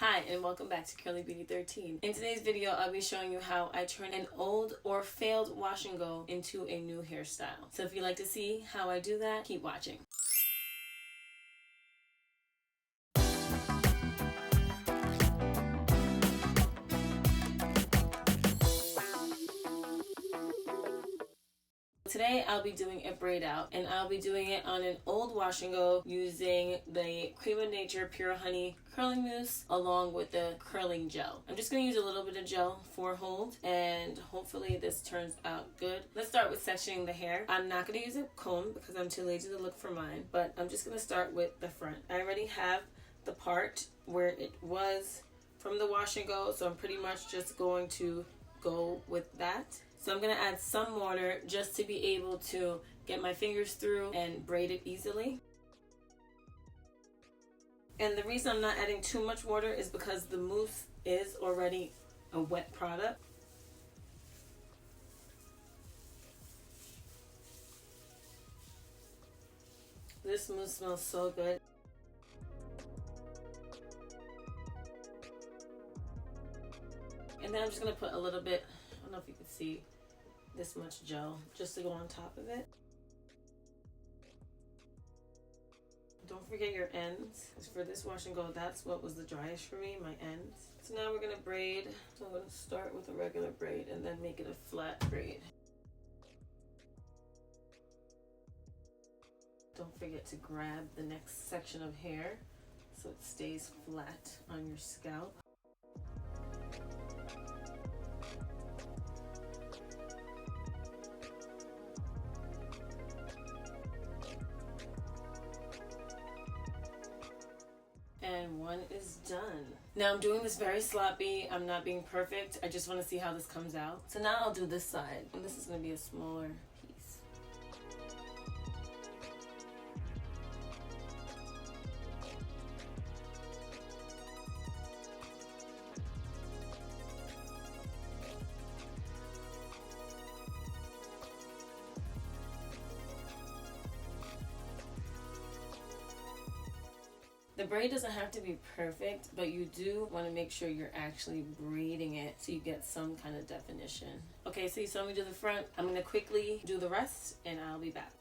Hi and welcome back to Curly Beauty 13. In today's video, I'll be showing you how I turn an old or failed wash and go into a new hairstyle. So if you'd like to see how I do that, keep watching. Today I'll be doing a braid out, and I'll be doing it on an old wash and go using the Creme of Nature Pure Honey curling mousse along with the curling gel. I'm just going to use a little bit of gel for hold, and hopefully this turns out good. Let's start with sectioning the hair. I'm not going to use a comb because I'm too lazy to look for mine, but I'm just going to start with the front. I already have the part where it was from the wash and go, so I'm pretty much just going to go with that. So I'm going to add some water just to be able to get my fingers through and braid it easily. And the reason I'm not adding too much water is because the mousse is already a wet product. This mousse smells so good. And then I'm just going to put a little bit, I don't know if you can see, this much gel just to go on top of it. Don't forget your ends. For this wash and go, that's what was the driest for me, my ends. So now we're gonna braid. So I'm gonna start with a regular braid and then make it a flat braid. Don't forget to grab the next section of hair so it stays flat on your scalp. And one is done. Now I'm doing this very sloppy. I'm not being perfect. I just want to see how this comes out. So now I'll do this side. And this is going to be a smaller piece. The braid doesn't have to be perfect, but you do want to make sure you're actually braiding it so you get some kind of definition. Okay, so you saw me do the front. I'm going to quickly do the rest and I'll be back.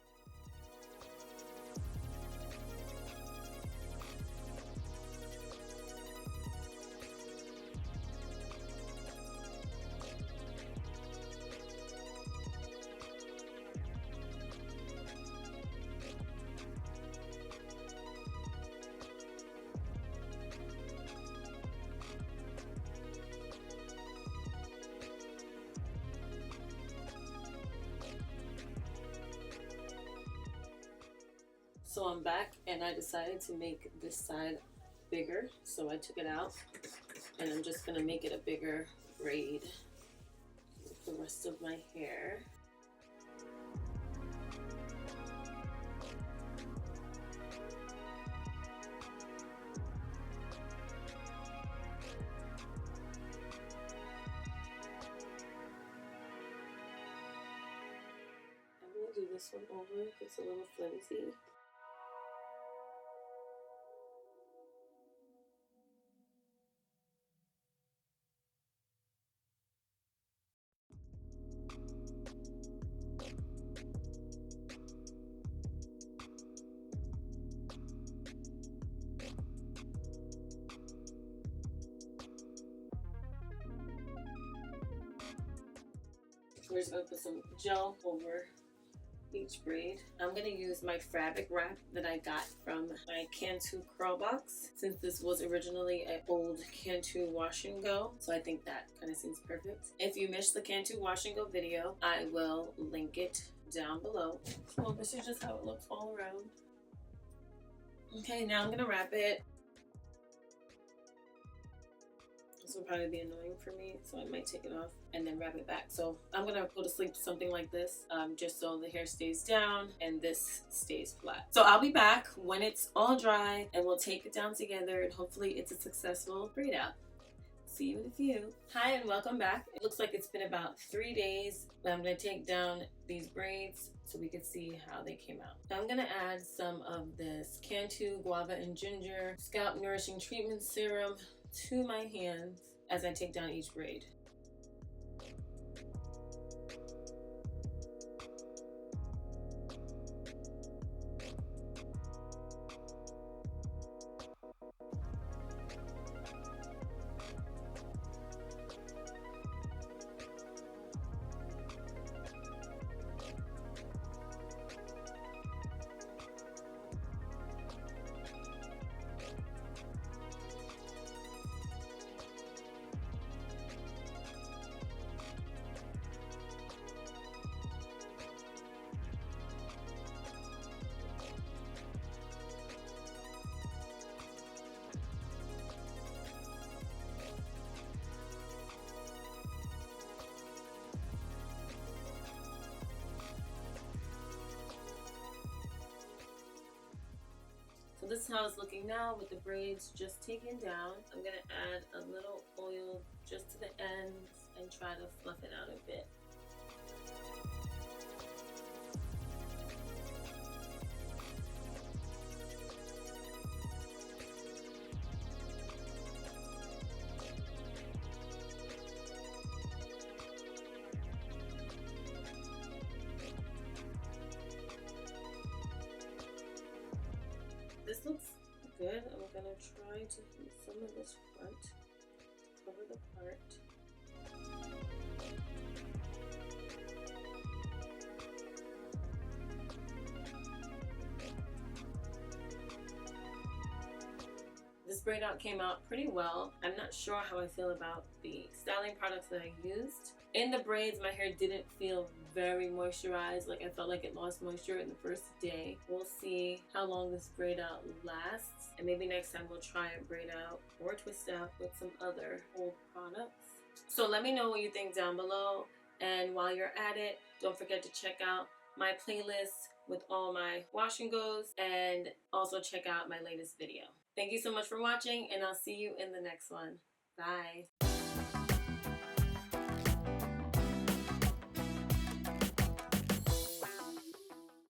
So I'm back and I decided to make this side bigger. So I took it out and I'm just gonna make it a bigger braid with the rest of my hair. I'm gonna do this one over, it's a little flimsy. We're just gonna put some gel over each braid. I'm gonna use my fabric wrap that I got from my Cantu curl box, since this was originally an old Cantu wash and go, so I think that kind of seems perfect. If you missed the Cantu wash and go video, I will link it down below. So this is just how it looks all around. Okay, now I'm gonna wrap it. This will probably be annoying for me, so I might take it off and then wrap it back. So I'm gonna go to sleep something like this, just so the hair stays down and this stays flat. So I'll be back when it's all dry and we'll take it down together and hopefully it's a successful braid out. See you in a few. Hi and welcome back. It looks like it's been about 3 days. I'm gonna take down these braids so we can see how they came out. Now I'm gonna add some of this Cantu Guava and Ginger Scalp Nourishing Treatment Serum to my hands as I take down each braid. So this is how it's looking now with the braids just taken down. I'm gonna add a little oil just to the ends and try to fluff it out a bit. This looks good. I'm gonna try to use some of this front to cover the part. This braid out came out pretty well. I'm not sure how I feel about the styling products that I used. In the braids, my hair didn't feel very moisturized. Like I felt like it lost moisture in the first day. We'll see how long this braid out lasts. And maybe next time we'll try and braid out or twist out with some other old products. So let me know what you think down below. And while you're at it, don't forget to check out my playlist with all my wash and goes, and also check out my latest video. Thank you so much for watching, and I'll see you in the next one. Bye.